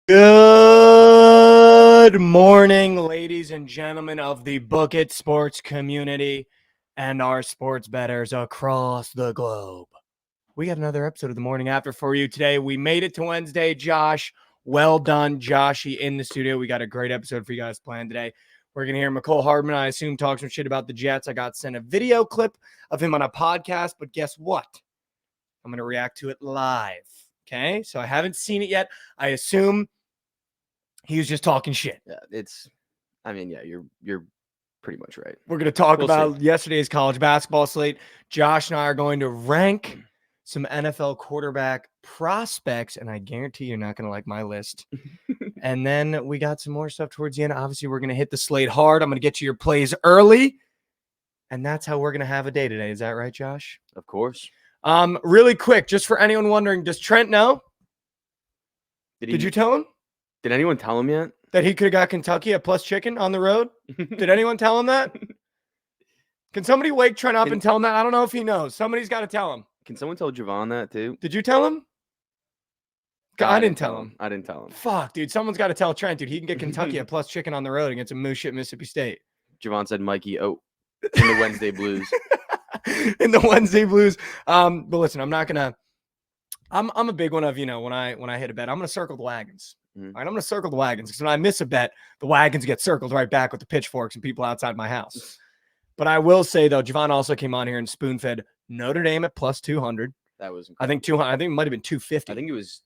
Good morning, ladies and gentlemen of the Book It Sports community and our sports bettors across the globe. We got another episode of the Morning After for you today. We made it to Wednesday. Josh, well done, Joshy, in the studio. We got a great episode for you guys planned today. We're going to hear McCole Hardman, I assume, talk some shit about the Jets. I got sent a video clip of him on a podcast, but guess what? I'm going to react to it live. Okay? So I haven't seen it yet. I assume he was just talking shit. Yeah, you're pretty much right. We're going to talk about yesterday's college basketball slate. Josh and I are going to rank some NFL quarterback prospects, and I guarantee you're not going to like my list. And then we got some more stuff towards the end. Obviously, we're going to hit the slate hard. I'm going to get you your plays early, and that's how we're going to have a day today. Is that right, Josh? Of course. Really quick, just for anyone wondering, does Trent know? Did you tell him? Did anyone tell him yet? That he could have got Kentucky at plus chicken on the road? Did anyone tell him that? Can somebody wake Trent up and tell him that? I don't know if he knows. Somebody's got to tell him. Can someone tell Javon that too? Did you tell him? I didn't tell him. I didn't tell him. Fuck, dude. Someone's got to tell Trent, dude. He can get Kentucky at plus chicken on the road against a moose shit Mississippi State. Javon said Mikey in the Wednesday Blues. In the Wednesday Blues. But listen, I'm not gonna. I'm a big one of, when I hit a bet, I'm gonna circle the wagons. All right, I'm going to circle the wagons because when I miss a bet, the wagons get circled right back with the pitchforks and people outside my house. But I will say, though, Javon also came on here and spoon-fed Notre Dame at plus 200. That was incredible. I think 200. I think it might have been 250. I think it was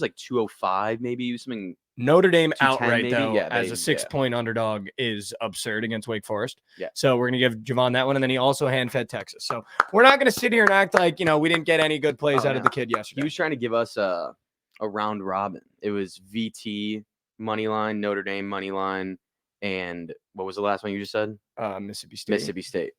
like 205, maybe something. Notre Dame outright, maybe? though, yeah, as a 6-point underdog is absurd against Wake Forest. Yeah. So we're going to give Javon that one, and then he also hand-fed Texas. So we're not going to sit here and act like, we didn't get any good plays out of the kid yesterday. He was trying to give us a round robin. It was VT money line, Notre Dame money line, and what was the last one you just said? Mississippi State. Mississippi State.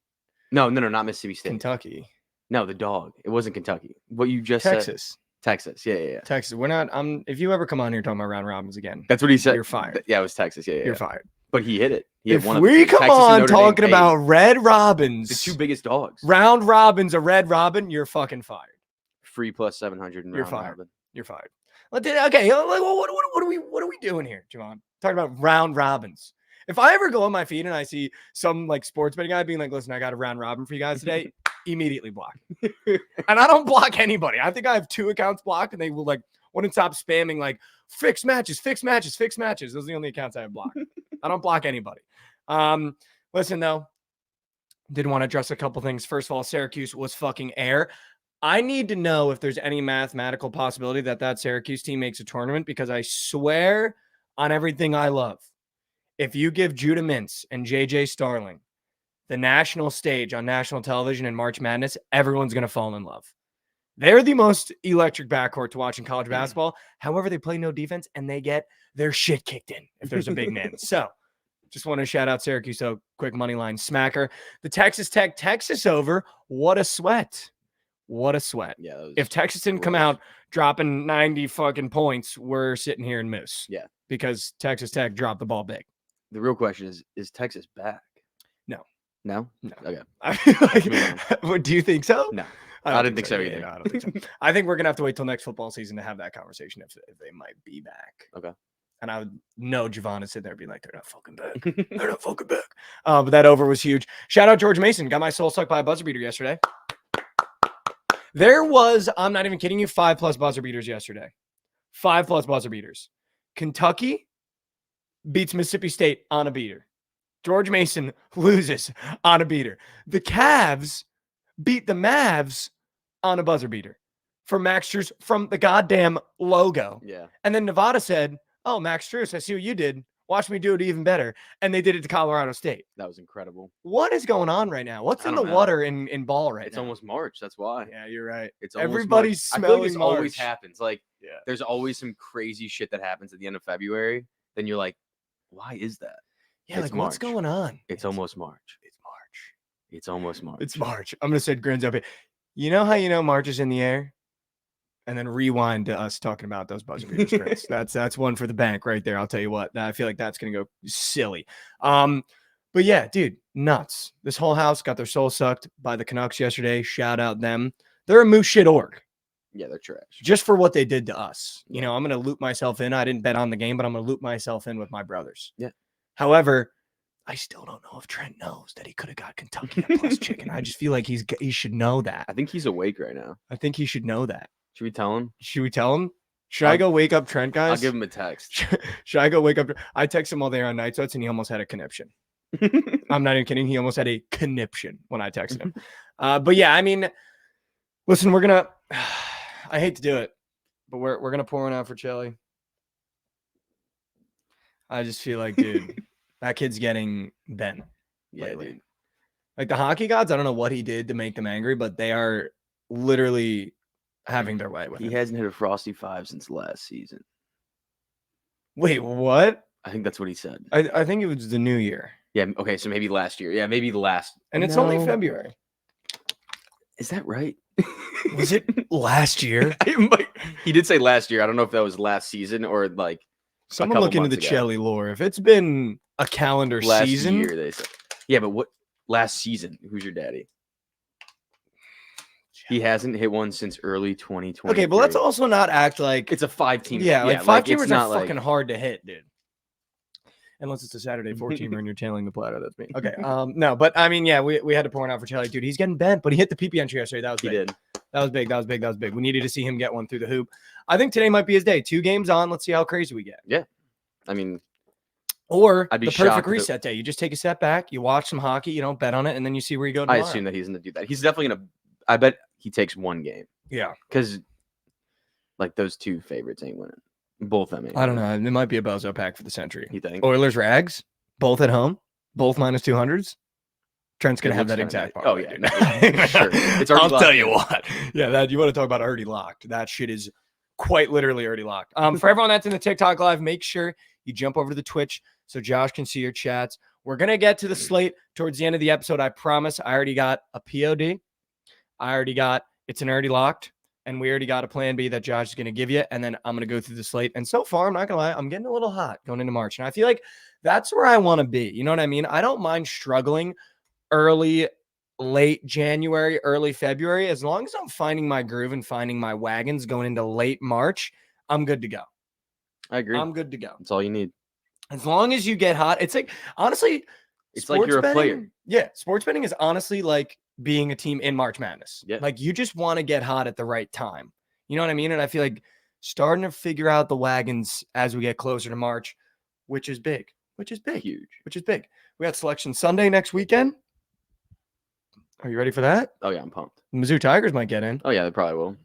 No, not Mississippi State. Kentucky. No, the dog. It wasn't Kentucky. What you just Texas. said. Texas. Yeah. Texas. We're not. If you ever come on here talking about round robins again, that's what he said. You're fired. Yeah, it was Texas. Yeah. You're fired. But he hit it. If we come on talking about red robins, the two biggest dogs, round robins, a red robin, you're fucking fired. Free plus 700. You're fired. Robin. You're fired. Okay, what are we doing here, Javon? Talking about round robins. If I ever go on my feed and I see some sports betting guy being like, "Listen, I got a round robin for you guys today," immediately block. And I don't block anybody. I think I have 2 accounts blocked, and they will wouldn't stop spamming fixed matches. Those are the only accounts I have blocked. I don't block anybody. Listen though, did want to address a couple things. First of all, Syracuse was fucking air. I need to know if there's any mathematical possibility that Syracuse team makes a tournament, because I swear on everything I love, if you give Judah Mintz and JJ Starling the national stage on national television in March Madness, everyone's going to fall in love. They're the most electric backcourt to watch in college basketball. However, they play no defense and they get their shit kicked in if there's a big man. So just want to shout out Syracuse. So quick money line smacker. The Texas over. What a sweat. What a sweat. Yeah. If Texas didn't come out dropping 90 fucking points, we're sitting here in Moose. Yeah. Because Texas Tech dropped the ball big. The real question is Texas back? No. No? No. Okay. Do you think so? No. I didn't think so either. No, I don't think so. I think we're going to have to wait till next football season to have that conversation if they might be back. Okay. And I would know Javon is sitting there being like, they're not fucking back. They're not fucking back. But that over was huge. Shout out George Mason. Got my soul sucked by a buzzer beater yesterday. There was, I'm not even kidding you, 5+ buzzer beaters yesterday. 5+ buzzer beaters. Kentucky beats Mississippi State on a beater. George Mason loses on a beater. The Cavs beat the Mavs on a buzzer beater for Max Strus from the goddamn logo. Yeah. And then Nevada said, "Oh, Max Strus, I see what you did. Watch me do it even better." And they did it to Colorado State. That was incredible. What is going on right now? What's in the water in ball right now? It's almost March. That's why. Yeah, you're right. It's everybody's March. smelling I feel like this March. always happens. There's always some crazy shit that happens at the end of February. Then you're like, why is that? Yeah, what's going on? It's almost March. It's March. It's almost March. It's March. I'm gonna say grins up. You know how March is in the air? And then rewind to us talking about those buzzer beater scripts. That's one for the bank right there. I'll tell you what. I feel like that's gonna go silly. But yeah, dude, nuts. This whole house got their soul sucked by the Canucks yesterday. Shout out them. They're a moose shit org. Yeah, they're trash. just for what they did to us. You know, I'm going to loop myself in. I didn't bet on the game, but I'm going to loop myself in with my brothers. Yeah. However, I still don't know if Trent knows that he could have got Kentucky at plus chicken. I just feel like he should know that. I think he's awake right now. I think he should know that. Should we tell him? Should we tell him? Should I go wake up Trent, guys? I'll give him a text. Should I go wake up? I text him while they're on night sweats, and he almost had a conniption. I'm not even kidding. He almost had a conniption when I texted him. But yeah, I mean, listen, we're gonna. I hate to do it, but we're gonna pour one out for Chili. I just feel like, dude, that kid's getting bent. Yeah, lately. dude. Like the hockey gods, I don't know what he did to make them angry, but they are literally having their way with He him. hasn't hit a Frosty 5 since last season. Wait, what? I think that's what he said. I think it was the new year, Yeah. Okay. So maybe last year. Yeah. Maybe the last. and it's only No. February. Is that right? Was it last year? He did say last year. I don't know if that was last season or like Someone couple look into the months ago. Chelly lore. If it's been a calendar last season, year. They said. Yeah, but what last season? Who's your daddy? He hasn't hit one since early 2020. okay, but let's also not act like It's a 5-team. yeah, like 5-teamers it's are not fucking hard to hit, dude. Unless it's a Saturday 4-teamer and you're tailing the platter, that's me. Okay, no, but I mean, yeah, we had to pour it out for Chelly, dude. He's getting bent, but he hit the PP entry yesterday. That was He big. did. That was big. That was big. That was big. We needed to see him get one through the hoop. I think today might be his day. 2 games on. Let's see how crazy we get. I mean, Or I'd be the shocked perfect if it- reset day. You just take a step back, you watch some hockey, you don't bet on it, and then you see where you go I tomorrow. assume that he's going to do that. He's definitely going to. I bet he takes one game Yeah. because, like, those 2 favorites ain't winning. Both them ain't. I don't winning. know. It might be a bozo pack for the century. You think? Oilers Rags, both at home, both minus 200s. Trent's gonna It have that looks kinda exact nice. parlay, Oh, dude. yeah, sure. It's already I'll tell locked you in. what. Yeah, that you want to talk about already locked. That shit is quite literally already locked. For everyone that's in the TikTok live, make sure you jump over to the Twitch so Josh can see your chats. We're gonna get to the slate towards the end of the episode. I promise. I already got a POD. I already got it's an already locked. And we already got a plan B that Josh is going to give you. And then I'm going to go through the slate. And so far, I'm not going to lie, I'm getting a little hot going into March. And I feel like that's where I want to be. You know what I mean? I don't mind struggling early, late January, early February. As long as I'm finding my groove and finding my wagons going into late March, I'm good to go. I agree. I'm good to go. That's all you need. As long as you get hot, it's like, honestly, It's like you're a player. Yeah. Sports betting is honestly like being a team in March Madness. Yeah. Like you just want to get hot at the right time. You know what I mean? And I feel like starting to figure out the wagons as we get closer to March, which is big, Huge. which is big. We got Selection Sunday next weekend. Are you ready for that? Oh yeah, I'm pumped. Mizzou Tigers might get in. Oh yeah, they probably will.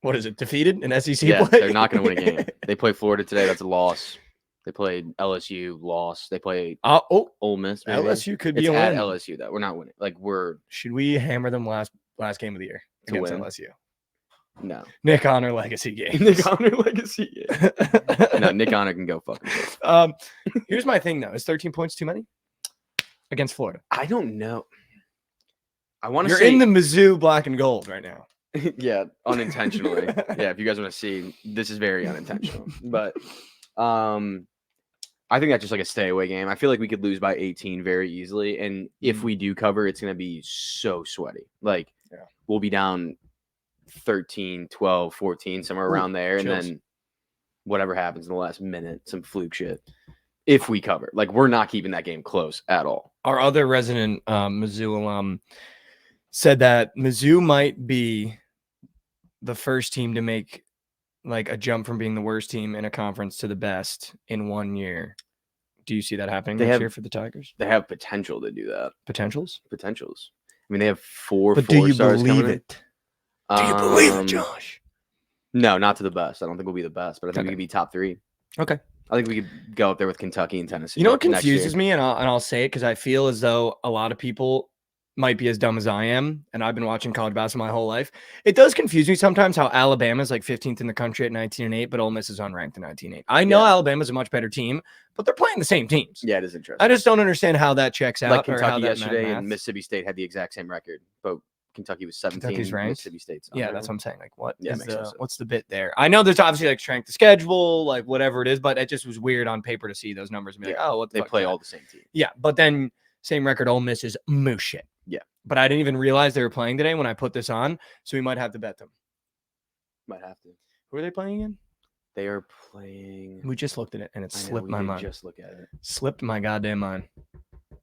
What is it? Defeated in SEC Yeah, play? they're not going to win a game. They play Florida today. That's a loss. They played LSU, loss. They play Oh, Ole Miss. Maybe. LSU could be It's a at win. LSU though. We're not winning. Like we're Should we hammer them last game of the year To against win. LSU? no. Nick Honor legacy game. Nick Honor legacy. No, Nick Honor can go fuck himself. Here's my thing though: is 13 points too many against Florida? I don't know. I want to You're say in the Mizzou black and gold right now. yeah, unintentionally. Yeah, if you guys want to see, this is very unintentional. But I think that's just like a stay away game. I feel like we could lose by 18 very easily. And if we do cover, it's going to be so sweaty. Like we'll be down 13, 12, 14, somewhere around there. chills. And then whatever happens in the last minute, some fluke shit. If we cover, like we're not keeping that game close at all. Our other resident Mizzou alum said that Mizzou might be the first team to make like a jump from being the worst team in a conference to the best in 1 year. Do you see that happening They next have- year for the Tigers? They have potential to do that. Potentials? Potentials. I mean, they have four. But do you stars coming believe in. it? Do you believe it, Um, Josh? No, not to the best. I don't think we'll be the best, but I think Okay. we could be top 3. Okay. I think we could go up there with Kentucky and Tennessee. You know what next year. confuses me, and I'll say it because I feel as though a lot of people might be as dumb as I am, and I've been watching college basketball my whole life. It does confuse me sometimes how Alabama's like 15th in the country at 19-8, but Ole Miss is unranked at 19-8. I know Yeah. Alabama's a much better team, but they're playing the same teams. Yeah, it is interesting. I just don't understand how that checks out. like or how Kentucky that yesterday math and Mississippi State had the exact same record, but Kentucky was 17. Kentucky's ranked? Mississippi State's Yeah, not that's what I'm saying. Like, what Yeah, is makes no the sense. what's the bit there? I know there's obviously like strength of schedule, like whatever it is, but it just was weird on paper to see those numbers and be like, Yeah, oh, what the They fuck is play that? all the same team. Yeah, but then same record, Ole Miss is moose shit. Yeah. But I didn't even realize they were playing today when I put this on, so we might have to bet them. Might have to. Who are they playing again? They are playing. We just looked at it and it I know, slipped we my did mind. just look at it. Slipped my goddamn mind.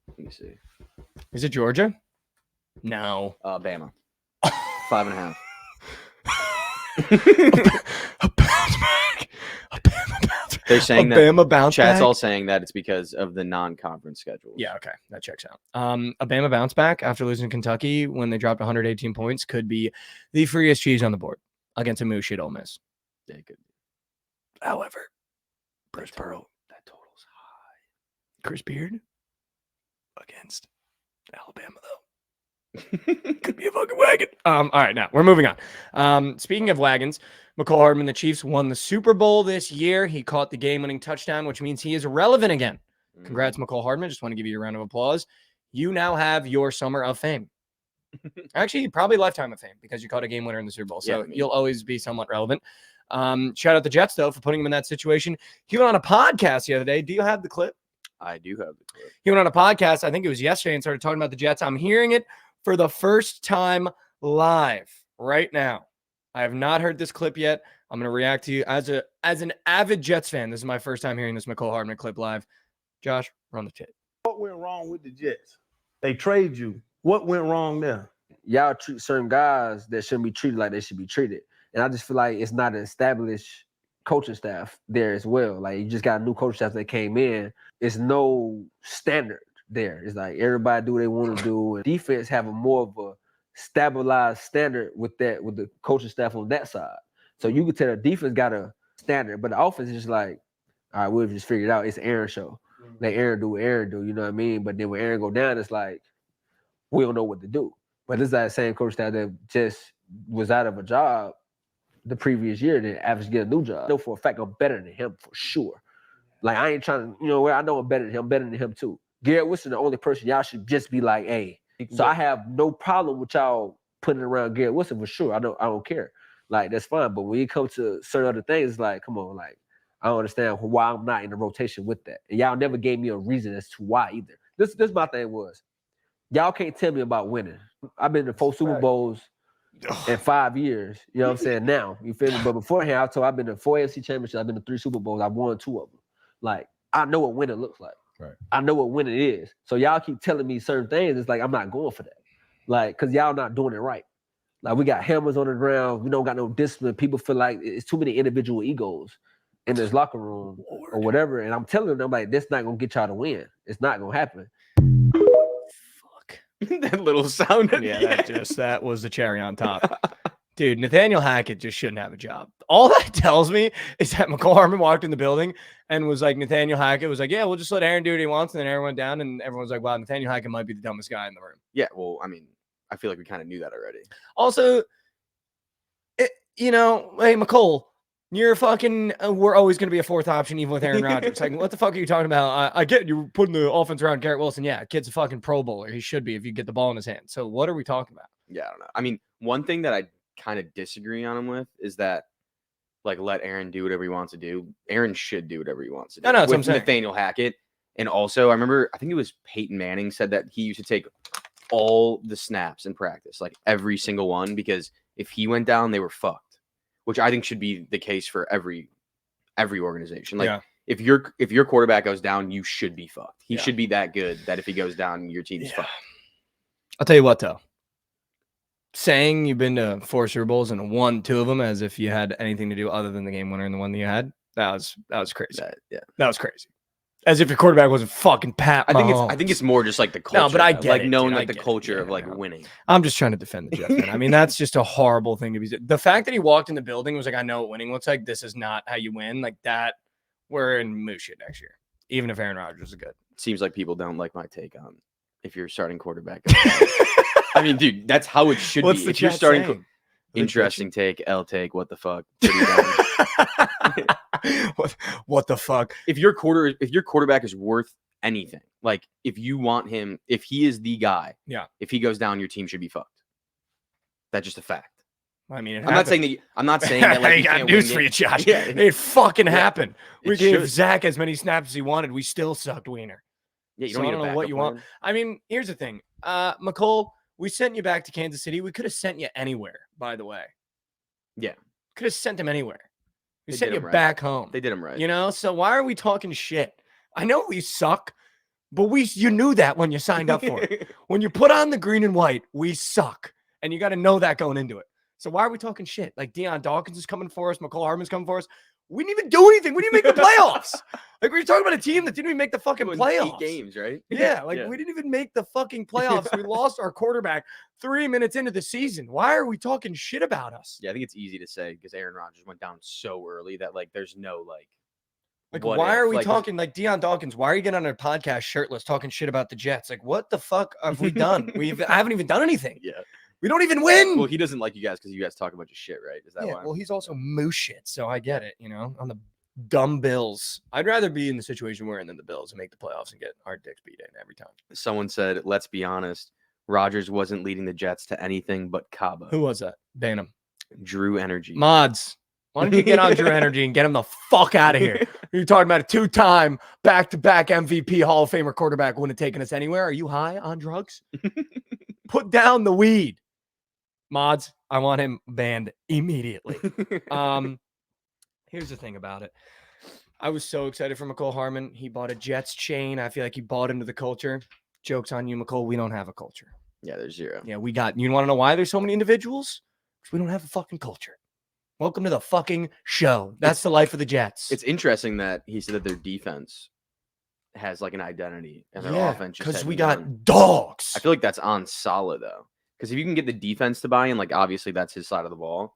Let me see. Is it Georgia? No. Bama. 5.5. A bounce back. A Bama bounce back. They're saying a that. Bama bounce Chat's back. all saying that it's because of the non-conference schedules. Yeah, okay, that checks out. A Bama bounce back after losing to Kentucky when they dropped 118 points could be the freest cheese on the board against a moose shit Ole Miss. They could. However, Bruce Pearl, That total's high. Chris Beard against Alabama though. Could be a fucking wagon. All right, now we're moving on. Speaking of wagons, McCall Hardman, the Chiefs won the Super Bowl this year. He caught the game-winning touchdown, which means he is relevant again. Congrats, McCall Hardman. Just want to give you a round of applause. You now have your summer of fame. Actually, probably lifetime of fame because you caught a game winner in the Super Bowl. So you'll always be somewhat relevant. Shout out the Jets, though, for putting him in that situation. He went on a podcast the other day. Do you have the clip? I do have the clip. He went on a podcast, I think it was yesterday, and started talking about the Jets. I'm hearing it for the first time live right now. I have not heard this clip yet. I'm going to react to you as an avid Jets fan. This is my first time hearing this McCall Hardman clip live. Josh, run the tape. What went wrong with the Jets? They trade you. What went wrong there? Y'all treat certain guys that shouldn't be treated like they should be treated. And I just feel like it's not an established coaching staff there as well. Like, you just got a new coaching staff that came in. It's no standard there. It's like everybody do what they want to do. And defense have a more of a stabilized standard with the coaching staff on that side. So you could tell the defense got a standard, but the offense is just like, all right, we'll just figure it out. It's Aaron's show. Let Aaron do what Aaron do, you know what I mean? But then when Aaron go down, it's like, we don't know what to do. But this is that same coach staff that just was out of a job the previous year, then average get a new job. I know for a fact I'm better than him for sure. Like, I ain't trying to, I know I'm better than him too. Garrett Wilson, the only person y'all should just be like, hey. So I have no problem with y'all putting around Garrett Wilson for sure. I don't care. Like, that's fine. But when you come to certain other things, it's like, come on, like, I don't understand why I'm not in the rotation with that. And y'all never gave me a reason as to why either. This my thing was, y'all can't tell me about winning. I've been to 4 Super Bowls in 5 years. You know what I'm saying? Now, you feel me? But beforehand, I've been to 4 AFC championships. I've been to 3 Super Bowls. I've won 2 of them. Like, I know what winning looks like. Right. I know what winning is. So y'all keep telling me certain things. It's like, I'm not going for that. Like, because y'all not doing it right. Like, we got hammers on the ground. We don't got no discipline. People feel like it's too many individual egos in this locker room or whatever. And I'm telling them, I'm like, this not going to get y'all to win. It's not going to happen. Fuck. That little sound. That was the cherry on top. Dude, Nathaniel Hackett just shouldn't have a job. All that tells me is that McCall Hardman walked in the building and was like, Nathaniel Hackett was like, yeah, we'll just let Aaron do what he wants. And then Aaron went down and everyone was like, wow, Nathaniel Hackett might be the dumbest guy in the room. Yeah, well, I mean, I feel like we kind of knew that already. Also, hey, McCall, you're fucking, we're always going to be a fourth option even with Aaron Rodgers. Like, what the fuck are you talking about? I get you putting the offense around Garrett Wilson. Yeah, kid's a fucking Pro Bowler. He should be if you get the ball in his hand. So what are we talking about? Yeah, I don't know. I mean, one thing that I kind of disagree on him with is that, like, let Aaron do whatever he wants to do. Aaron should do whatever he wants to do. No, that's what I'm with saying. Nathaniel Hackett. And also, I remember, I think it was Peyton Manning said that he used to take all the snaps in practice, like every single one, because if he went down, they were fucked, which I think should be the case for every organization. Like, if your quarterback goes down, you should be fucked. He should be that good that if he goes down, your team's fucked. I'll tell you what, though. Saying you've been to 4 Super Bowls and won 2 of them as if you had anything to do other than the game winner and the one that you had, that was crazy. That was crazy. As if your quarterback wasn't fucking Pat Mahomes. I think it's more just like the culture. No, but I get like it, knowing dude. like the culture of like winning. I'm just trying to defend the Jets, man. I mean, that's just a horrible thing to be. The fact that he walked in the building was like, I know what winning looks like. This is not how you win. Like that, we're in moose shit next year, even if Aaron Rodgers is good. Seems like people don't like my take on if you're starting quarterback. I mean, dude, that's how it should be. If you're starting, interesting take, L take, what the fuck? What the fuck? If your quarterback is worth anything, like if you want him, if he is the guy, if he goes down, your team should be fucked. That's just a fact. I mean, I'm not saying that. Like, I got news for you, Josh. Yeah, it fucking happened. We gave Zach as many snaps as he wanted. We still sucked wiener. Yeah, you don't need I don't know what you want. I mean, here's the thing, McCall. We sent you back to Kansas City. We could have sent you anywhere, by the way. Yeah. could have sent him anywhere. We They sent did you him right. back home. They did him right. You know, so why are we talking shit? I know we suck, but you knew that when you signed up for it. When you put on the green and white, we suck. And you got to know that going into it. So why are we talking shit? Like Deion Dawkins is coming for us. McCall Hardman's coming for us. We didn't even do anything. We didn't even make the playoffs. Like, we're talking about a team that didn't even make the fucking Won playoffs. 8 games, right? Yeah, like we didn't even make the fucking playoffs. We lost our quarterback 3 minutes into the season. Why are we talking shit about us? Yeah, I think it's easy to say because Aaron Rodgers went down so early that like there's no Like, what why if? are we Like, talking like Deion Dawkins? Why are you getting on a podcast shirtless talking shit about the Jets? Like, what the fuck have we done? I haven't even done anything. Yeah. We don't even win. Well, he doesn't like you guys because you guys talk a bunch of shit, right? Is that Yeah, why? well, he's also moo shit, so I get it, on the dumb Bills. I'd rather be in the situation we're in than the Bills and make the playoffs and get our dicks beat in every time. Someone said, let's be honest, Rodgers wasn't leading the Jets to anything but Cabo. Who was that? Ban him. Drew Energy. Mods. Why don't you get on Drew Energy and get him the fuck out of here? You're talking about a 2-time back-to-back MVP Hall of Famer quarterback wouldn't have taken us anywhere. Are you high on drugs? Put down the weed. Mods, I want him banned immediately. Here's the thing about it. I was so excited for McCall Hardman. He bought a Jets chain. I feel like he bought into the culture. Joke's on you, McCall. We don't have a culture. Yeah, there's 0. Yeah, you want to know why there's so many individuals? Because we don't have a fucking culture. Welcome to the fucking show. That's the life of the Jets. It's interesting that he said that their defense has like an identity and their offense just because we hadn't got won. dogs. I feel like that's on Saleh though. Because if you can get the defense to buy in, like obviously that's his side of the ball.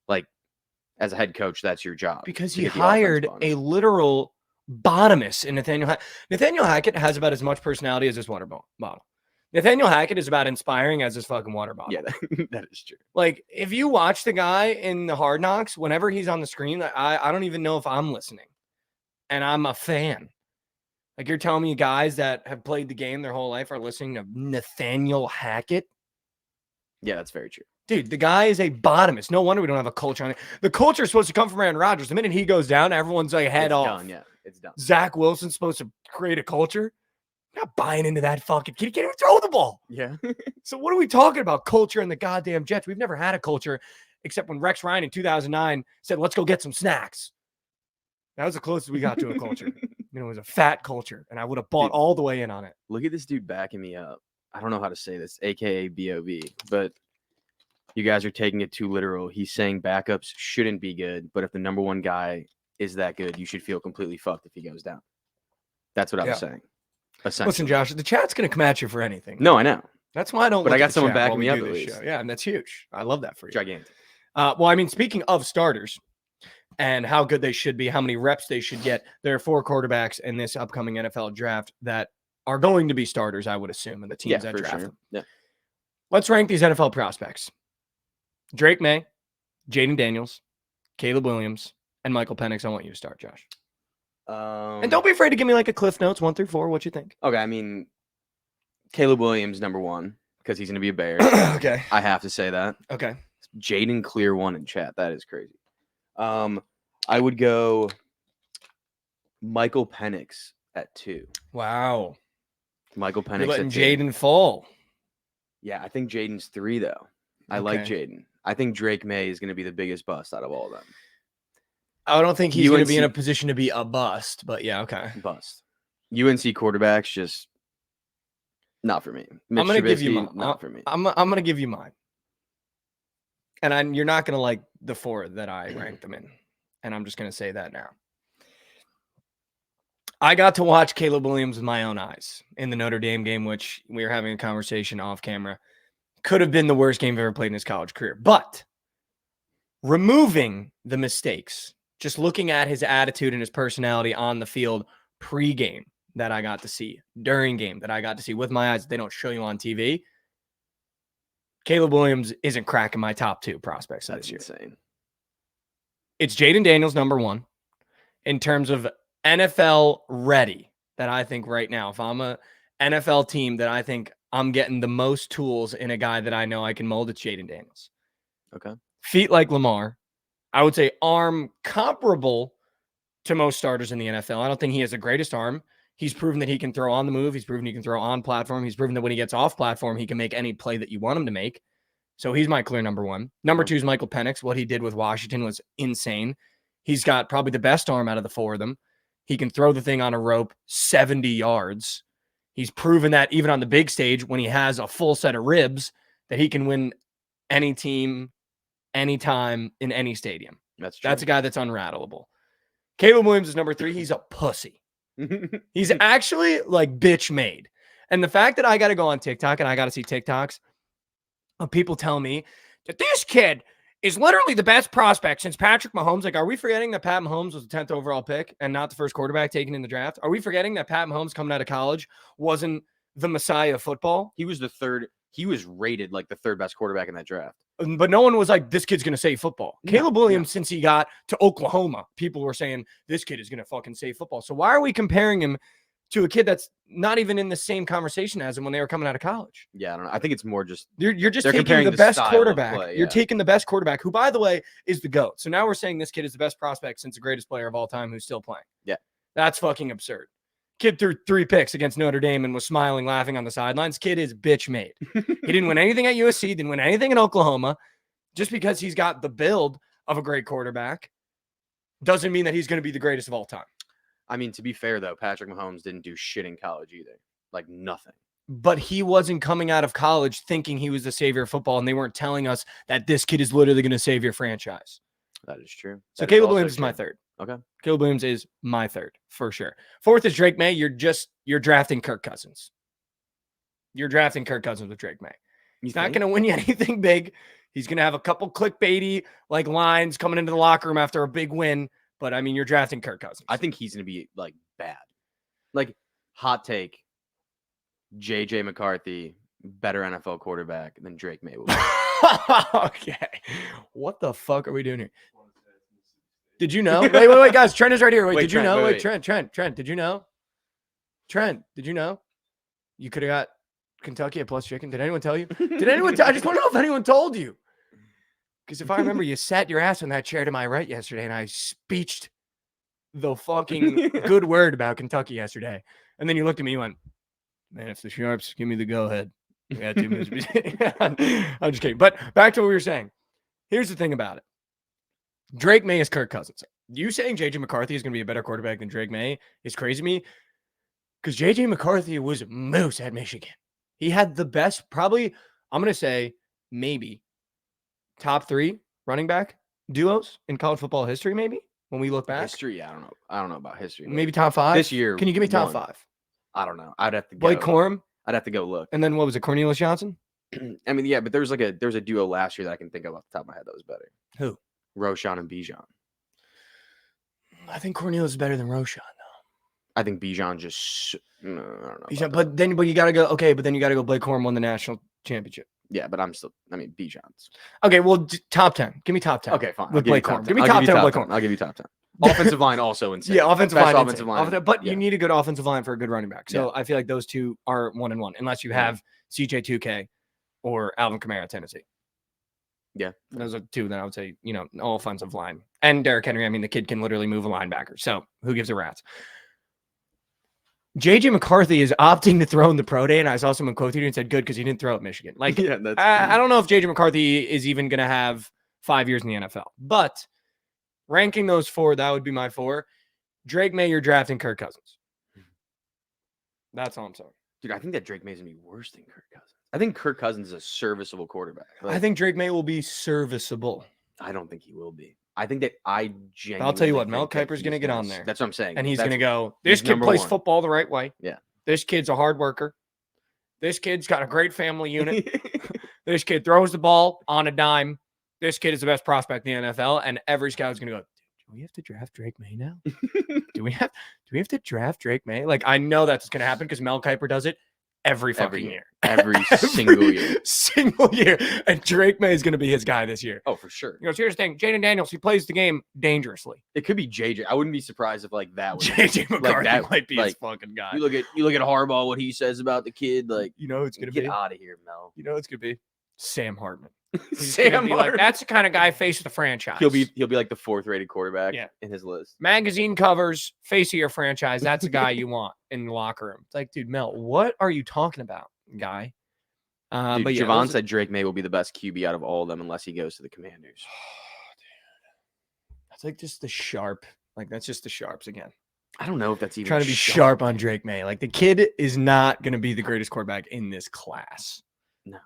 Like as a head coach, that's your job. Because to he get the offense hired buying. a literal bottomist in Nathaniel Hackett. Nathaniel Hackett has about as much personality as his water bottle. Nathaniel Hackett is about inspiring as his fucking water bottle. Yeah, that is true. Like, if you watch the guy in the Hard Knocks, whenever he's on the screen, I don't even know if I'm listening. And I'm a fan. Like, you're telling me guys that have played the game their whole life are listening to Nathaniel Hackett? Yeah, that's very true. Dude, the guy is a bottomist. No wonder we don't have a culture on it. The culture is supposed to come from Aaron Rodgers. The minute he goes down, everyone's like head It's off. done, yeah, it's done. Zach Wilson's supposed to create a culture. I'm not buying into that fucking kid. He can't even throw the ball. Yeah. So what are we talking about? Culture and the goddamn Jets. We've never had a culture except when Rex Ryan in 2009 said, let's go get some snacks. That was the closest we got to a culture. It was a fat culture, and I would have bought all the way in on it. Look at this dude backing me up. I don't know how to say this, aka BOV, but you guys are taking it too literal. He's saying backups shouldn't be good, but if the number one guy is that good, you should feel completely fucked if he goes down. That's what I was saying. Listen, Josh, the chat's going to come at you for anything. No, I know. That's why I don't. But I look got at the someone chat backing while me we up do at this least. show. Yeah, and that's huge. I love that for you. Gigantic. Well, I mean, speaking of starters and how good they should be, how many reps they should get, there are 4 quarterbacks in this upcoming NFL draft that are going to be starters, I would assume, in the teams that draft them. Yeah. Let's rank these NFL prospects. Drake May, Jaden Daniels, Caleb Williams, and Michael Penix. I want you to start, Josh. And don't be afraid to give me like a Cliff Notes 1 through 4. What you think? Okay, I mean, Caleb Williams, number 1, because he's going to be a Bear. Okay. I have to say that. Okay. Jaden Clear 1 in chat. That is crazy. I would go Michael Penix at 2. Wow. Michael You're Penix letting at 2. Jaden fall. Yeah, I think Jaden's 3, though. I like Okay. Jaden. I think Drake May is going to be the biggest bust out of all of them. I don't think he's going to be in a UNC position to be a bust, but yeah, okay. Bust. UNC quarterbacks just not for me. Mitch I'm going to give you Trubisky, mine. not for me. I'm going to give you mine. And you're not going to like the 4 that I ranked them in. And I'm just going to say that now. I got to watch Caleb Williams with my own eyes in the Notre Dame game, which we were having a conversation off camera. Could have been the worst game I've ever played in his college career. But removing the mistakes, just looking at his attitude and his personality on the field pre-game that I got to see, during game that I got to see with my eyes, they don't show you on TV. Caleb Williams isn't cracking my top 2 prospects That's this year. insane. It's Jaden Daniels, number 1, in terms of NFL ready that I think right now, if I'm a NFL team that I think I'm getting the most tools in a guy that I know I can mold, it's Jaden Daniels. Okay. Feet like Lamar. I would say arm comparable to most starters in the NFL. I don't think he has the greatest arm. He's proven that he can throw on the move. He's proven he can throw on platform. He's proven that when he gets off platform, he can make any play that you want him to make. So he's my clear number one. Number Mhm. 2 is Michael Penix. What he did with Washington was insane. He's got probably the best arm out of the 4 of them. He can throw the thing on a rope 70 yards. He's proven that even on the big stage, when he has a full set of ribs, that he can win any team, anytime, in any stadium. That's true. That's a guy that's unrattleable. Caleb Williams is number 3. He's a pussy. He's actually like bitch made. And the fact that I got to go on TikTok and I got to see TikToks of people telling me that this kid is literally the best prospect since Patrick Mahomes. Like, are we forgetting that Pat Mahomes was the 10th overall pick and not the first quarterback taken in the draft? Are we forgetting that Pat Mahomes coming out of college wasn't the messiah of football? He was the third. He was rated like the 3rd best quarterback in that draft. But no one was like, this kid's going to save football. No, Caleb Williams, since he got to Oklahoma, people were saying, this kid is going to fucking save football. So why are we comparing him to a kid that's not even in the same conversation as him when they were coming out of college? Yeah, I don't know. I think it's more just You're just they're taking comparing the the best style of quarterback. play, You're yeah. taking the best quarterback, who, by the way, is the GOAT. So now we're saying this kid is the best prospect since the greatest player of all time who's still playing. Yeah. That's fucking absurd. Kid threw 3 picks against Notre Dame and was smiling, laughing on the sidelines. Kid is bitch made. He didn't win anything at USC, didn't win anything in Oklahoma. Just because he's got the build of a great quarterback doesn't mean that he's going to be the greatest of all time. I mean, to be fair though, Patrick Mahomes didn't do shit in college either. Like nothing. But he wasn't coming out of college thinking he was the savior of football, and they weren't telling us that this kid is literally going to save your franchise. That is true. So That is Caleb also Williams is my true. 3rd. Okay. Caleb Williams is my 3rd for sure. 4th is Drake May. You're drafting Kirk Cousins. You're drafting Kirk Cousins with Drake May. He's not going to win you anything big. He's going to have a couple clickbaity like lines coming into the locker room after a big win. But I mean, you're drafting Kirk Cousins. I think he's going to be like bad. Like hot take. JJ McCarthy, better NFL quarterback than Drake May will be. Okay. What the fuck are we doing here? Did you know? Wait, guys. Trent is right here. Wait, Wait, did you Trent, know? wait, Wait, Trent, did you know? Trent, did you know? You could have got Kentucky at plus chicken. Did anyone tell you? Did anyone I just want to know if anyone told you. Because if I remember, you sat your ass on that chair to my right yesterday, and I speeched the fucking good word about Kentucky yesterday. And then you looked at me and went, man, if the Sharps give me the go-ahead, we got 2 minutes. I'm just kidding. But back to what we were saying. Here's the thing about it. Drake May is Kirk Cousins. You saying J.J. McCarthy is going to be a better quarterback than Drake May is crazy to me, because J.J. McCarthy was moose at Michigan. He had the best, probably, I'm going to say, maybe top 3 running back duos in college football history, maybe, when we look back. History, I don't know. I don't know about history. but Maybe top 5? this year. Can you give me top one. 5? I don't know. I'd have to go. Blake Corum, I'd have to go look. and then what was it, Cornelius Johnson? I mean, yeah, but there was a duo last year that I can think of off the top of my head that was better. Who? Roshan and Bijan. I think Cornelius is better than Roshan, though. I think Bijan just no, I don't know. Bijan, about that. but you got to go, okay, but then you got to go Blake Corum won the national championship. Yeah, but I'm still. I mean, Bijan's. Okay, well, top 10. Give me top 10. Okay, fine. With I'll give you Blake top Corum. 10. Give me I'll top you 10 top Blake 10. Corum. I'll give you top 10. Offensive line also insane. Yeah, offensive Best line. offensive insane. line. But Yeah. you need a good offensive line for a good running back. So Yeah. I feel like those two are 1 and 1, unless you have CJ 2K or Alvin Kamara at Tennessee. Yeah. Those are 2 that I would say, all offensive line. And Derrick Henry, I mean, the kid can literally move a linebacker. So who gives a rat's? JJ McCarthy is opting to throw in the pro day, and I saw someone quote you and said good because he didn't throw at Michigan. Like, yeah, that's. I don't know if JJ McCarthy is even going to have 5 years in the NFL, but ranking those 4, that would be my 4. Drake May, you're drafting Kirk Cousins. That's all I'm saying. Dude, I think that Drake May's gonna be worse than Kirk Cousins. I think Kirk Cousins is a serviceable quarterback. I think Drake May will be serviceable. I don't think he will be. I think that I genuinely. I'll tell you what, Mel think that Kiper's gonna he's get on there. That's what I'm saying. And he's That's- going to go, this he's kid number plays 1. football the right way. Yeah. This kid's a hard worker. This kid's got a great family unit. This kid throws the ball on a dime. This kid is the best prospect in the NFL. And every scout's going to go, do we have to draft Drake May now? Do we have to draft Drake May? Like, I know that's going to happen because Mel Kiper does it every fucking year. Every single year. Single year. And Drake May is going to be his guy this year. Oh, for sure. Here's the thing. Jaden Daniels, he plays the game dangerously. It could be JJ. I wouldn't be surprised if like that was JJ McCarthy that, might be his like, fucking guy. you look at Harbaugh, what he says about the kid, like You know who it's going to get be? out of here, Mel. You know who it's going to be? Sam Hartman. He's Sam gonna be like, Hartman. that's the kind of guy face of the franchise. He'll be like the 4th rated quarterback Yeah. in his list. magazine covers, face of your franchise. That's the guy you want in the locker room. It's like, dude, Mel, what are you talking about, guy? Dude, But yeah, Javon those- said Drake May will be the best QB out of all of them unless he goes to the Commanders. that's like just the sharp. Like that's just the sharps again. I don't know if that's even Trying to be sharp on Drake May. Like the kid is not going to be the greatest quarterback in this class. No.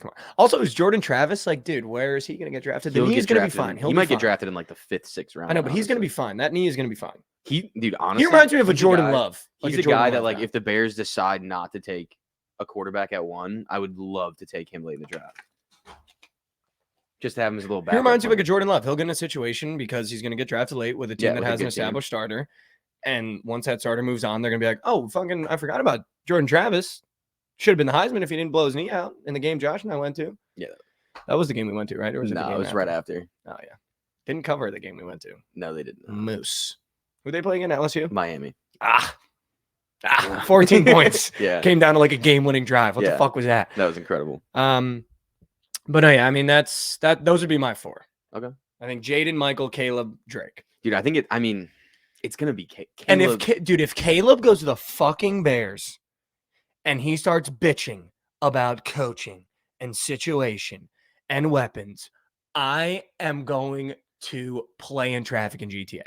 Come on. Also, is Jordan Travis like, dude? Where is he going to get drafted? The He'll knee get is going to be drafted in- fine. He He'll might be get fine. drafted in like the 5th, 6th round. I know, but he's going to be honestly. fine. That knee is going to be fine. Dude, honestly, He reminds me of a he's Jordan guy- Love. He's like a Jordan guy that, Love like, guy. if the Bears decide not to take a quarterback at 1, I would love to take him late in the draft. Just to have him as a little He backup. reminds you like a plan. Jordan Love. He'll get in a situation because he's going to get drafted late with a team Yeah, that with a has an good team. established starter. And once that starter moves on, they're going to be like, oh, fucking, I forgot about Jordan Travis. Should have been the Heisman if he didn't blow his knee out in the game Josh and I went to. Yeah. That was the game we went to, right? Or was it the No, game it was right after. Oh, yeah. Didn't cover the game we went to. No, they didn't. Moose. Who they playing in LSU? Miami. 14 points. Yeah, Came down to like a game-winning drive. What the Yeah. fuck was that? that was incredible. But no, yeah, I mean that's that. Those would be my 4. Okay. I think Jaden, Michael, Caleb, Drake. Dude, I think it's going to be Caleb. And if Caleb goes to the fucking Bears and he starts bitching about coaching and situation and weapons, I am going to play in traffic in GTA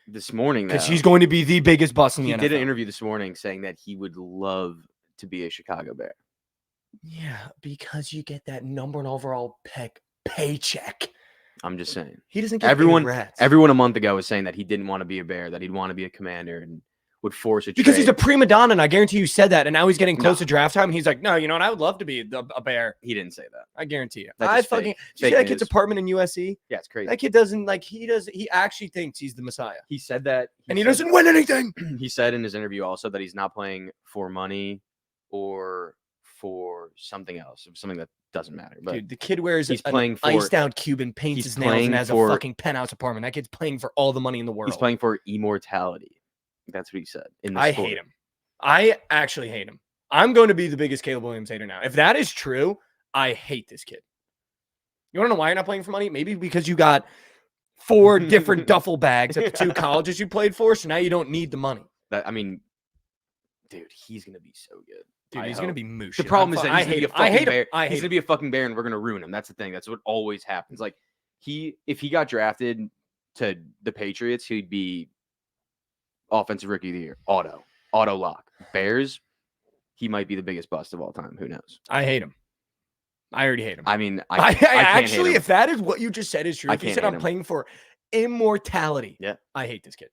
this morning, because though, he's going to be the biggest bust in the he NFL. did an interview this morning saying that he would love to be a Chicago Bear. Yeah, because you get that number 1 overall pick paycheck. I'm just saying. He doesn't get Everyone rats. a month ago was saying that he didn't want to be a Bear, that he'd want to be a Commander, and would force a because he's a trade. prima donna, and I guarantee you said that, and now he's getting close No. to draft time. He's like, no, you know what? I would love to be a Bear. He didn't say that. I guarantee you. That's I just fucking. fake. Did you see Fake that kid's news. apartment in USC? Yeah, it's crazy. That kid doesn't like. He actually thinks he's the Messiah, He said that, and he said- doesn't win anything. He said in his interview also that he's not playing for money or for something else, something that doesn't matter. But Dude, the kid wears he's an playing for iced out Cuban, paints he's his nails, playing and has for- a fucking penthouse apartment. That kid's playing for all the money in the world. he's playing for immortality. That's what he said. In the I sport. hate him. I actually hate him. I'm going to be the biggest Caleb Williams hater now. If that is true, I hate this kid. You want to know why you're not playing for money? Maybe because you got 4 different duffel bags at the 2 colleges you played for, so now you don't need the money. That, I mean, dude, he's gonna be so good. Dude, I he's going to hope. be moosh. The problem is that I he's gonna hate be a him. I fucking hate bear. him. I He's hate gonna him. be a fucking bear, and we're gonna ruin him. That's the thing. That's what always happens. Like if he got drafted to the Patriots, he'd be offensive rookie of the year, auto lock. Bears, he might be the biggest bust of all time. Who knows? I hate him. I already hate him. I mean, I can't hate actually, him. if that is what you just said is true, I if you can't said hate I'm him. playing for immortality, Yeah. I hate this kid.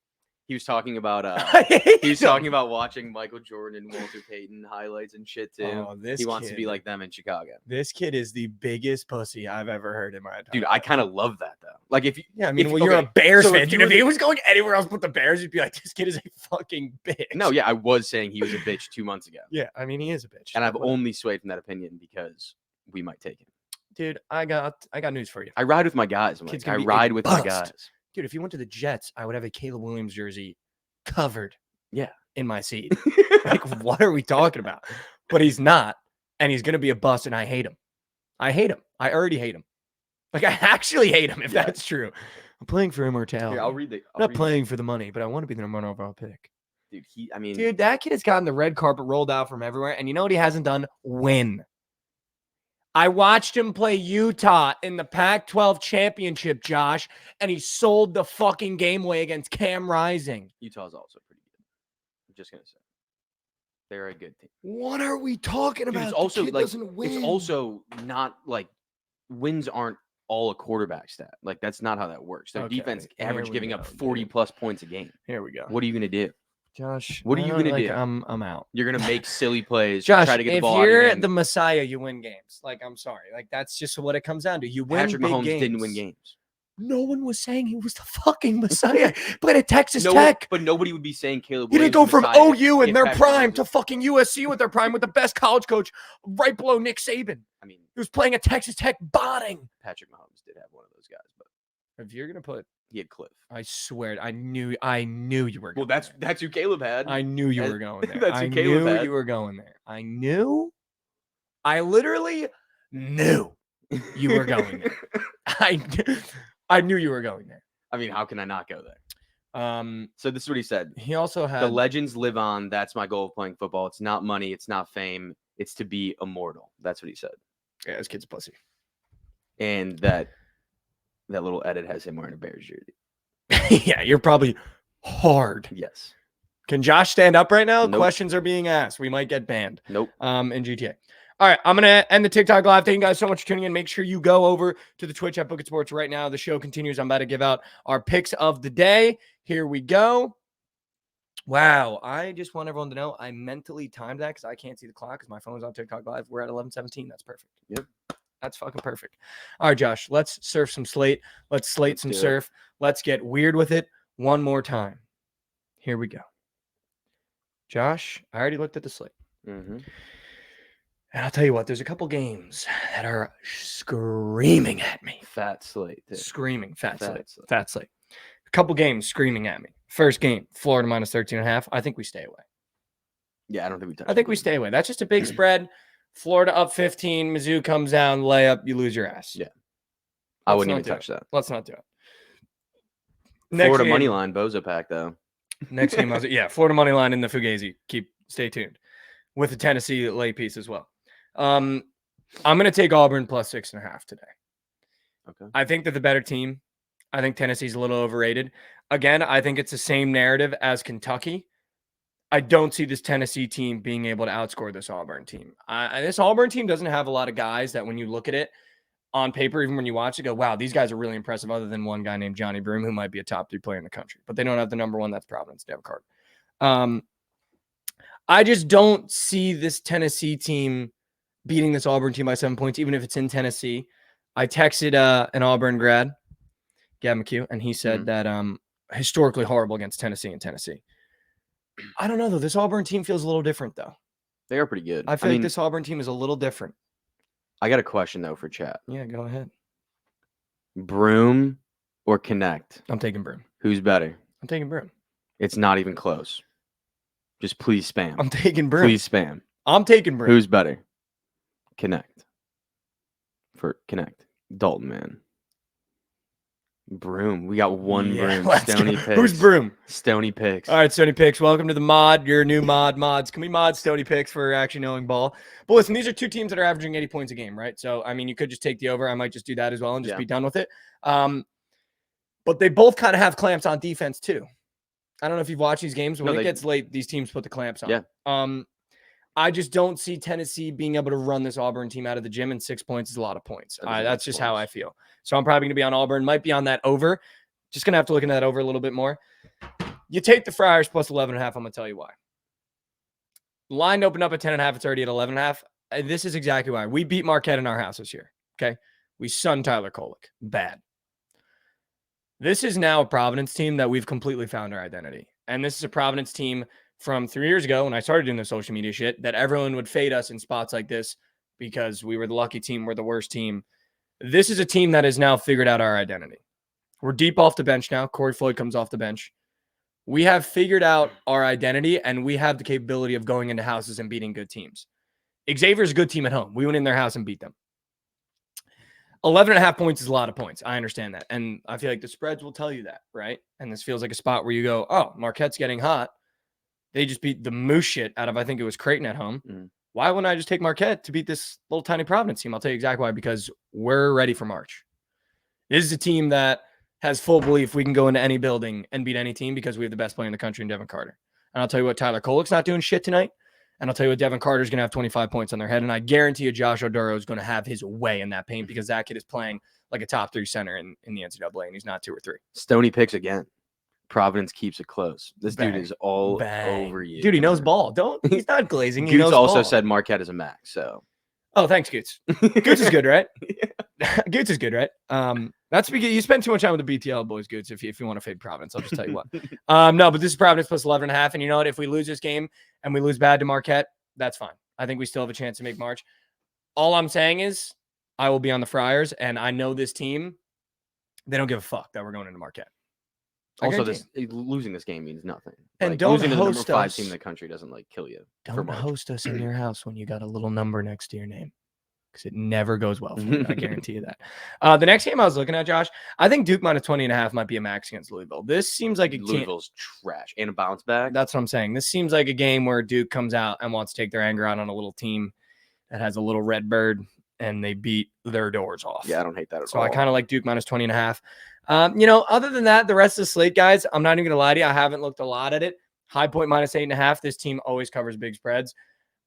He was talking about I hate he was him. talking about watching Michael Jordan and Walter Payton highlights and shit too. Oh, this He wants to be kid. like them in Chicago. This kid is the biggest pussy I've ever heard in my entire Dude, life. I kind of love that though. Like if you, Yeah, I mean, if- well, you're okay, a Bears so fan, if dude. you If were he the- was going anywhere else but the Bears, you'd be like, this kid is a fucking bitch. no, yeah, I was saying he was a bitch 2 months ago, Yeah, I mean, he is a bitch. and I've Whatever. only swayed from that opinion because we might take him. Dude, I got news for you. I ride with my guys. Kid's Mike. gonna I be a ride with my bust. guys. Dude, if he went to the Jets, I would have a Caleb Williams jersey covered. Yeah. In my seat. Like, what are we talking about? But he's not, and he's gonna be a bust, and I hate him. I hate him. I already hate him. Like, I actually hate him if Yeah. that's true. I'm playing for immortality. Here, I'll read the. I'm not playing for the money, but I want to be the number 1 overall pick. Dude, I mean, Dude, that kid has gotten the red carpet rolled out from everywhere. And you know what he hasn't done? Win. I watched him play Utah in the Pac-12 championship, Josh, and he sold the fucking game away against Cam Rising. Utah's also pretty good. I'm just gonna say, they're a good team. What are we talking Dude, about? it's The also kid like doesn't win. it's also not like wins aren't all a quarterback stat. Like that's not how that works. Their Okay, defense here average we giving up go, 40 dude. plus points a game. Here we go. What are you gonna do? Josh, What are I you don't gonna like- do? I'm out. You're gonna make silly plays, Josh, try to get the if ball out of your you're hand. the Messiah, you win games. Like, I'm sorry. Like, that's just what it comes down to. You win Patrick big Mahomes games. didn't win games. No one was saying he was the fucking Messiah. Played at Texas No, Tech. but nobody would be saying Caleb. He didn't Williams go is from Messiah OU in if their Patrick prime Mahomes- to fucking USC with their prime with the best college coach right below Nick Saban. I mean, He was playing at Texas Tech botting. Patrick Mahomes did have one of those guys, but If you're gonna put, he had Cliff. I swear, I knew you were. Well, Going that's there. that's who Caleb had. I knew you That- were going there. that's who I Caleb knew had. you were going there. I knew. I literally knew you were going there. I knew you were going there. I mean, how can I not go there? So this is what he said. He also had The legends live on. That's my goal of playing football. It's not money. It's not fame. It's to be immortal. That's what he said. Yeah, this kid's a pussy. And that little edit has him wearing a Bears jersey. Yeah, you're probably hard. Yes. Can Josh stand up right now? Nope. Questions are being asked. We might get banned. Nope. In GTA. All right, I'm gonna end the TikTok live. Thank you guys so much for tuning in. Make sure you go over to the Twitch at Book It Sports right now. The show continues. I'm about to give out our picks of the day. Here we go. Wow, I just want everyone to know I mentally timed that because I can't see the clock because my phone's on TikTok live. We're at 11:17. That's perfect. Yep. That's fucking perfect. All right, Josh, let's surf some slate. Let's slate some do it. surf. Let's get weird with it one more time. Here we go. Josh, I already looked at the slate. Mm-hmm. And I'll tell you what, there's a couple games that are screaming at me. Fat slate. Too. Screaming. Fat slate. slate. Fat slate. A couple games screaming at me. First game, Florida minus 13.5. I think we stay away. Yeah, I don't think we touch I think it. we stay away. That's just a big spread. Florida up 15. Mizzou comes down, layup, you lose your ass. Yeah. I Let's wouldn't not even do touch that. Let's not do it. Florida game- money line, Bozo pack though. Next game, yeah, Florida money line in the Fugazi. Stay tuned with the Tennessee lay piece as well. I'm going to take Auburn plus 6.5 today. Okay. I think they're the better team. I think Tennessee's a little overrated. Again, I think it's the same narrative as Kentucky. I don't see this Tennessee team being able to outscore this Auburn team. This Auburn team doesn't have a lot of guys that when you look at it on paper, even when you watch it, go, wow, these guys are really impressive other than one guy named Johnny Broom, who might be a top 3 player in the country. But they don't have the number one. That's Providence, Devin Carter. I just don't see this Tennessee team beating this Auburn team by 7 points, even if it's in Tennessee. I texted an Auburn grad, Gavin McHugh, and he said that historically horrible against Tennessee and Tennessee. I don't know, though. This Auburn team feels a little different, though. They are pretty good. I feel like this Auburn team is a little different. I got a question though for chat. Yeah, go ahead. Broom or Connect? I'm taking Broom. Who's better? I'm taking Broom. It's not even close. Just please spam. I'm taking Broom. Please spam. I'm taking Broom. Who's better? Connect. For Connect. Dalton, man. Broom. We got one Broom. let's Stony go. Picks. Who's Broom? Stony Picks. All right, Stony Picks. Welcome to the mod. Your new mods. Can we mod Stony Picks for actually knowing ball? But listen, these are two teams that are averaging 80 points a game, right? So, I mean, you could just take the over. I might just do that as well and just be done with it. But they both kind of have clamps on defense too. I don't know if you've watched these games. When it gets late, these teams put the clamps on. Yeah. I just don't see Tennessee being able to run this Auburn team out of the gym, and 6 points is a lot of points. That's just how I feel. So I'm probably going to be on Auburn. Might be on that over. Just going to have to look into that over a little bit more. You take the Friars plus 11.5. I'm going to tell you why. Line opened up at 10.5. It's already at 11.5. And this is exactly why. We beat Marquette in our house this year. Okay. We sunned Tyler Kolek. Bad. This is now a Providence team that we've completely found our identity. And this is a Providence team from 3 years ago when I started doing the social media shit that everyone would fade us in spots like this because we were the lucky team. We're the worst team. This is a team that has now figured out our identity. We're deep off the bench now. Corey Floyd comes off the bench. We have figured out our identity, and we have the capability of going into houses and beating good teams. Xavier's a good team at home. We went in their house and beat them. 11.5 points is a lot of points. I understand that. And I feel like the spreads will tell you that, right? And this feels like a spot where you go, oh, Marquette's getting hot. They just beat the moose shit out of, I think it was Creighton at home. Why wouldn't I just take Marquette to beat this little tiny Providence team? I'll tell you exactly why, because we're ready for March. This is a team that has full belief we can go into any building and beat any team because we have the best player in the country in Devin Carter. And I'll tell you what, Tyler Kolek's not doing shit tonight. And I'll tell you what, Devin Carter's going to have 25 points on their head. And I guarantee you Josh Oduro is going to have his way in that paint because that kid is playing like a top 3 center in the NCAA, and he's not 2 or 3. Stony Picks again. Providence keeps it close. This Bang. dude is all Bang. over you. Dude, he knows ball. He's not glazing. He Goots knows also ball. said Marquette is a max, so. Oh, thanks, Goots. Goots is good, right? Goots is good, right? That's because you spend too much time with the BTL boys, Goots, if you want to fade Providence. I'll just tell you what. No, but this is Providence plus 11.5. And you know what? If we lose this game and we lose bad to Marquette, that's fine. I think we still have a chance to make March. All I'm saying is I will be on the Friars, and I know this team, they don't give a fuck that we're going into Marquette. Also, losing this game means nothing. And don't losing to the number host 5 us. team in the country doesn't kill you. Don't host us in your house when you got a little number next to your name, because it never goes well for you. I guarantee you that. The next game I was looking at, Josh, I think Duke minus 20.5 might be a max against Louisville. This seems like Louisville's trash and a bounce back. That's what I'm saying. This seems like a game where Duke comes out and wants to take their anger out on a little team. that has a little red bird, and they beat their doors off. Yeah, I don't hate that at So all. I kind of like Duke minus 20.5. You know, other than that, the rest of the slate, guys, I'm not even going to lie to you. I haven't looked a lot at it. High Point minus 8.5. This team always covers big spreads.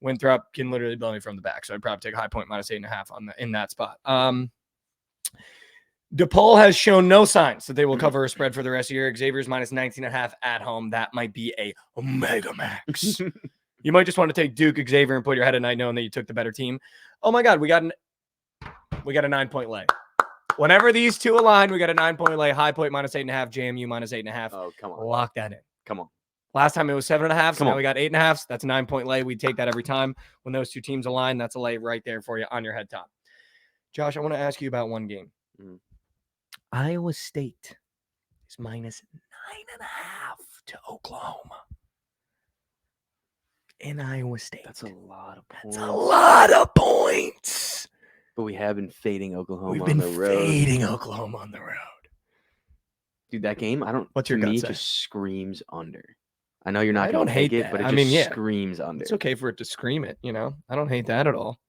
Winthrop can literally blow me from the back. So I'd probably take High Point minus 8.5 in that spot. DePaul has shown no signs that they will cover a spread for the rest of the year. Xavier's minus 19.5 at home. That might be a mega max. You might just want to take Duke, Xavier, and put your head at night knowing that you took the better team. Oh my God, we got a 9-point lay. Whenever these two align, we got a 9-point lay. High Point minus 8.5, JMU minus 8.5. Oh, come on. Lock that in. Come on. Last time it was 7.5, so Come now on. we got 8.5. That's a 9-point lay. We take that every time. When those two teams align, that's a lay right there for you on your head top. Josh, I want to ask you about one game. Mhm. Iowa State is minus 9.5 to Oklahoma. In Iowa State. That's a lot of points. That's a lot of points. But we have been fading Oklahoma We've on been the road. fading Oklahoma on the road. Dude, that game, What's to your gut me, say? just screams under. I know you're not I going don't to take hate it, that. but it I just mean, yeah. screams under. It's okay for it to scream it, you know? I don't hate that at all.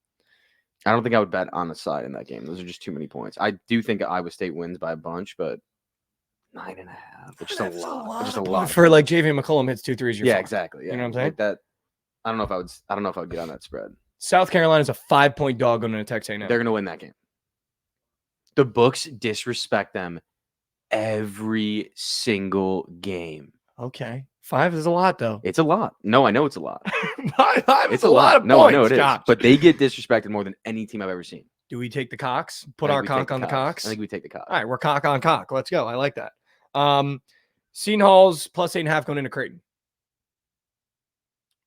I don't think I would bet on the side in that game. Those are just too many points. I do think Iowa State wins by a bunch, but 9.5. It's just a lot. It's just a lot. For like JV McCollum hits 2 threes, you're Yeah, fine. exactly. Yeah. You know what I'm saying? Like that. I don't know if I would get on that spread. South Carolina's a 5-point dog going into Texas A&M. They're going to win that game. The books disrespect them every single game. Okay. 5 is a lot, though. It's a lot. No, I know it's a lot. 5 It's is a lot of No, points, I know it is. Josh. But they get disrespected more than any team I've ever seen. Do we take the Cox? Put I our think we take conch on the Cox? I think we take the Cox. All right, we're cock on cock. Let's go. I like that. Seton Hall's plus 8.5 going into Creighton.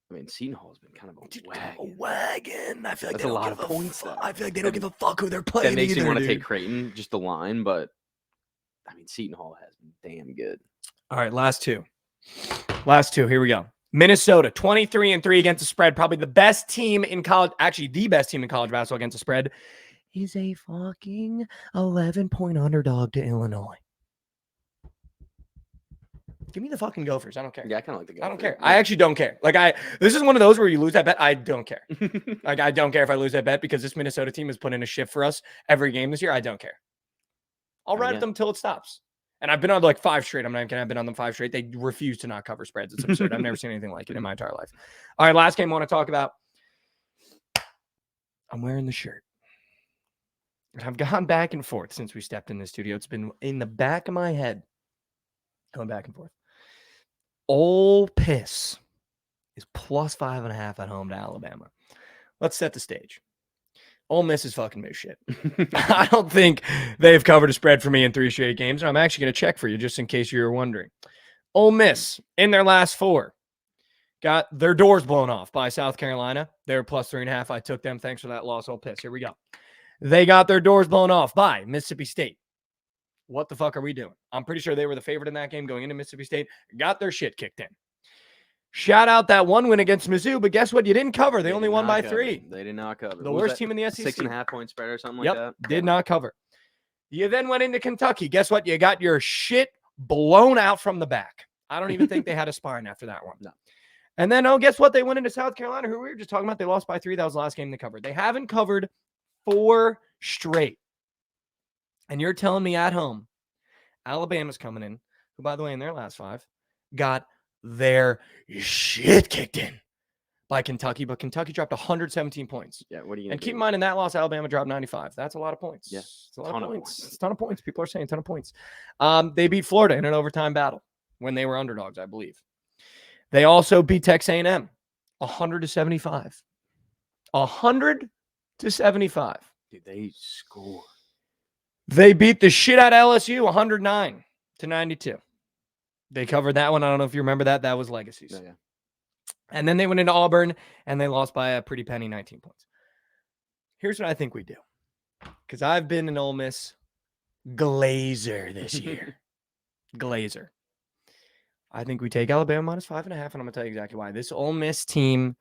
I mean, Seton Hall's been kind of a wagon. A wagon. I feel like That's they a don't lot give of points, though. I feel like they don't That- give a fuck who they're playing. That makes me either, want to dude. take Creighton, just the line, but I mean, Seton Hall has been damn good. All right, last two. Here we go. Minnesota, 23-3 against the spread. Probably the best team in college, actually the best team in college basketball against the spread, is a fucking 11-point underdog to Illinois. Give me the fucking Gophers. I don't care. Yeah, I kind of like the Gophers. I don't care. I actually don't care. This is one of those where you lose that bet. I don't care. Like, I don't care if I lose that bet because this Minnesota team has put in a shift for us every game this year. I don't care. I'll ride with them till it stops. And I've been on like 5 straight. I'm not kidding. I've been on them 5 straight. They refuse to not cover spreads. It's absurd. I've never seen anything like it in my entire life. All right, last game I want to talk about. I'm wearing the shirt. And I've gone back and forth since we stepped in the studio. It's been in the back of my head, going back and forth. Ole Piss is plus 5.5 at home to Alabama. Let's set the stage. Ole Miss is fucking miss shit. I don't think they've covered a spread for me in 3 straight games, and I'm actually going to check for you just in case you were wondering. Ole Miss, in their last 4, got their doors blown off by South Carolina. They were plus 3.5. I took them. Thanks for that loss, Ole Piss. Here we go. They got their doors blown off by Mississippi State. What the fuck are we doing? I'm pretty sure they were the favorite in that game going into Mississippi State. Got their shit kicked in. Shout out that one win against Mizzou, but guess what? You didn't cover. They only did won not by cover. 3. They did not cover. The What was worst that? team in the SEC. 6.5 point spread or something Yep, like that. did not cover. You then went into Kentucky. Guess what? You got your shit blown out from the back. I don't even think they had a spine after that one. No. And then, guess what? They went into South Carolina, who we were just talking about. They lost by 3. That was the last game they covered. They haven't covered 4 straight. And you're telling me at home, Alabama's coming in, who, by the way, in their last 5, got their shit kicked in by Kentucky, but Kentucky dropped 117 points. Yeah, what are you And gonna keep in do? mind, in that loss, Alabama dropped 95. That's a lot of points. Yeah, It's a lot ton of of points. points. It's a ton of points. People are saying a ton of points. They beat Florida in an overtime battle when they were underdogs, I believe. They also beat Texas A&M 100-75. 100-75. Dude, they score. They beat the shit out of LSU 109-92. They covered that one. I don't know if you remember that. That was Legacies. No, yeah. And then they went into Auburn and they lost by a pretty penny, 19 points. Here's what I think we do. Because I've been an Ole Miss glazer this year. Glazer. I think we take Alabama minus 5.5, and I'm going to tell you exactly why. This Ole Miss team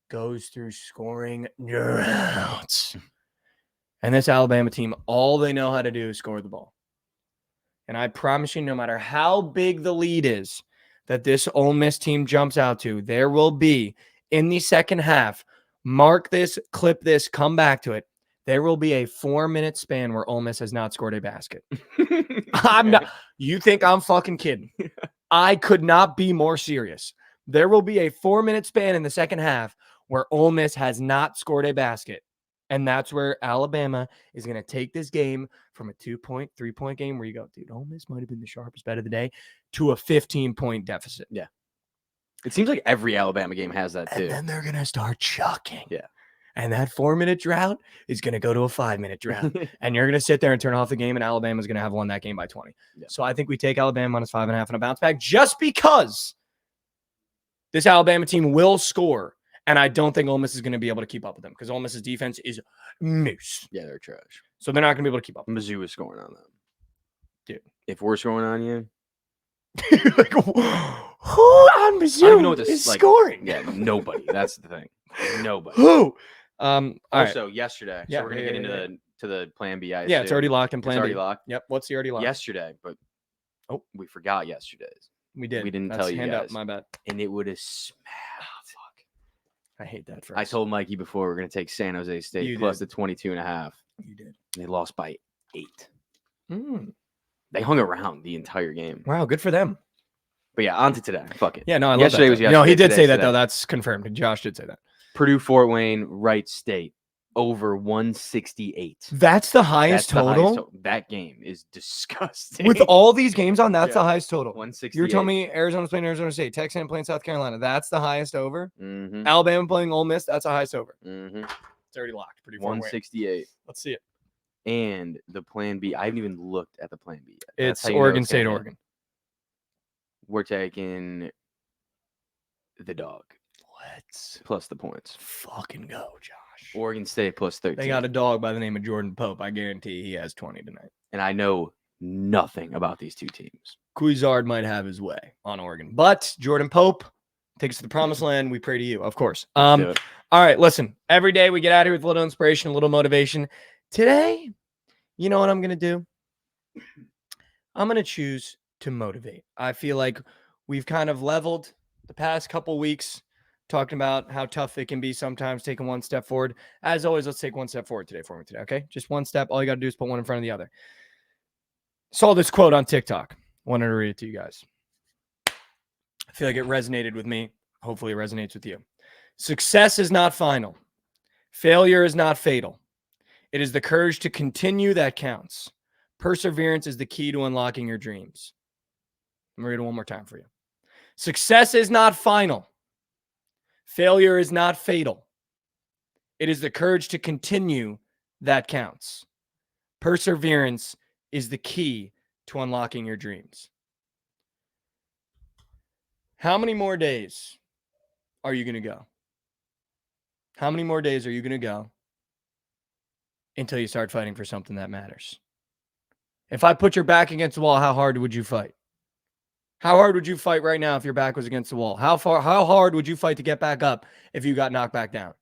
goes through scoring droughts. And this Alabama team, all they know how to do is score the ball. And I promise you, no matter how big the lead is that this Ole Miss team jumps out to, there will be, in the second half, Mark this, clip this, come back to it. There will be a 4-minute span where Ole Miss has not scored a basket. I'm not. You think I'm fucking kidding? I could not be more serious. There will be a 4-minute span in the second half where Ole Miss has not scored a basket. And that's where Alabama is going to take this game from a 2-point, 3-point game where you go, dude, Ole Miss might have been the sharpest bet of the day, to a 15-point deficit. Yeah. It seems like every Alabama game has that too. And then they're going to start chucking. Yeah. And that 4-minute drought is going to go to a 5-minute drought. And you're going to sit there and turn off the game, and Alabama's going to have won that game by 20. Yeah. So I think we take Alabama -5.5 and a bounce back just because this Alabama team will score. And I don't think Ole Miss is going to be able to keep up with them because Ole Miss's defense is moose. Yeah, they're trash. So they're not going to be able to keep up. Mizzou is scoring on them. Dude. If we're scoring on you. Like, who on Mizzou I don't even know what this is like, scoring? Yeah, nobody. That's the thing. Nobody. Who? All right. Also, yesterday. Yeah, So we're gonna yeah, get yeah, into the plan B. I Yeah, it's assume. already locked in plan It's already B. locked. Yep. What's the already locked? Yesterday, but we forgot yesterday's, we did. we didn't That's tell you handout, guys. My bad. and it would have smacked. I hate that for I us. told Mikey before we're gonna take San Jose State You plus did. the 22.5. You did. They lost by 8. Mm. They hung around the entire game. Wow, good for them. But yeah, on to today. Fuck it. Yeah, no, I love Yesterday that. was though. No, he yesterday, did say today's that today. though. That's confirmed. Josh did say that. Purdue, Fort Wayne, Wright State over 168. That's the highest That's the total. total. That game is disgusting. With all these games on, that's Yeah. the highest total. 168. You were telling me Arizona's playing Arizona State, Texas playing South Carolina. That's the highest over. Mm-hmm. Alabama playing Ole Miss. That's the highest over. Mm-hmm. It's already locked. Pretty far away. 168. Let's see it. And the plan B, I haven't even looked at the plan B yet. That's It's how you know Oregon it's gonna State, hit. Oregon. We're taking the dog Let's plus the points. fucking go, Josh. Oregon State plus 13. They got a dog by the name of Jordan Pope. I guarantee he has 20 tonight. And I know nothing about these two teams. Cuizard might have his way on Oregon, but Jordan Pope takes us to the promised land. We pray to you, of course. Let's do it. All right, listen. Every day we get out here with a little inspiration, a little motivation. Today, you know what I'm going to do? I'm going to choose to motivate. I feel like we've kind of leveled the past couple weeks, talking about how tough it can be sometimes taking one step forward. As always, let's take one step forward today for me today, okay? Just one step. All you got to do is put one in front of the other. Saw this quote on TikTok. Wanted to read it to you guys. I feel like it resonated with me. Hopefully it resonates with you. Success is not final. Failure is not fatal. It is the courage to continue that counts. Perseverance is the key to unlocking your dreams. I'm going to read it one more time for you. Success is not final. Failure is not fatal. It is the courage to continue that counts. Perseverance is the key to unlocking your dreams. How many more days are you going to go? How many more days are you going to go until you start fighting for something that matters? If I put your back against the wall, how hard would you fight? How hard would you fight right now if your back was against the wall? How hard would you fight to get back up if you got knocked back down?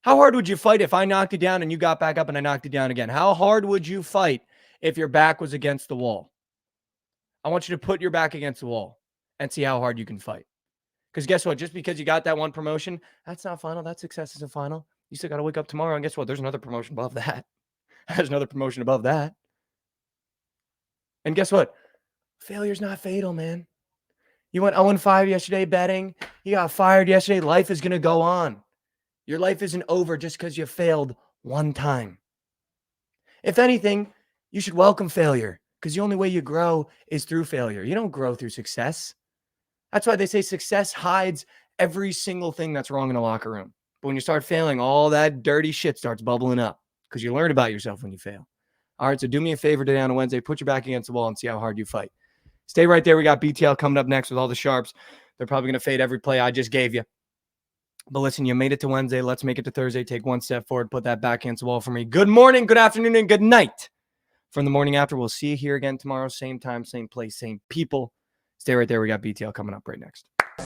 How hard would you fight if I knocked you down and you got back up and I knocked you down again? How hard would you fight if your back was against the wall? I want you to put your back against the wall and see how hard you can fight. Because guess what? Just because you got that one promotion, that's not final. That success isn't final. You still got to wake up tomorrow. And guess what? There's another promotion above that. There's another promotion above that. And guess what? Failure's not fatal, man. You went 0-5 yesterday betting. You got fired yesterday. Life is going to go on. Your life isn't over just because you failed one time. If anything, you should welcome failure because the only way you grow is through failure. You don't grow through success. That's why they say success hides every single thing that's wrong in a locker room. But when you start failing, all that dirty shit starts bubbling up because you learn about yourself when you fail. All right, so do me a favor today on a Wednesday. Put your back against the wall and see how hard you fight. Stay right there. We got BTL coming up next with all the sharps. They're probably going to fade every play I just gave you. But listen, you made it to Wednesday. Let's make it to Thursday. Take one step forward. Put that back against the wall for me. Good morning, good afternoon, and good night. From the morning after, we'll see you here again tomorrow. Same time, same place, same people. Stay right there. We got BTL coming up right next.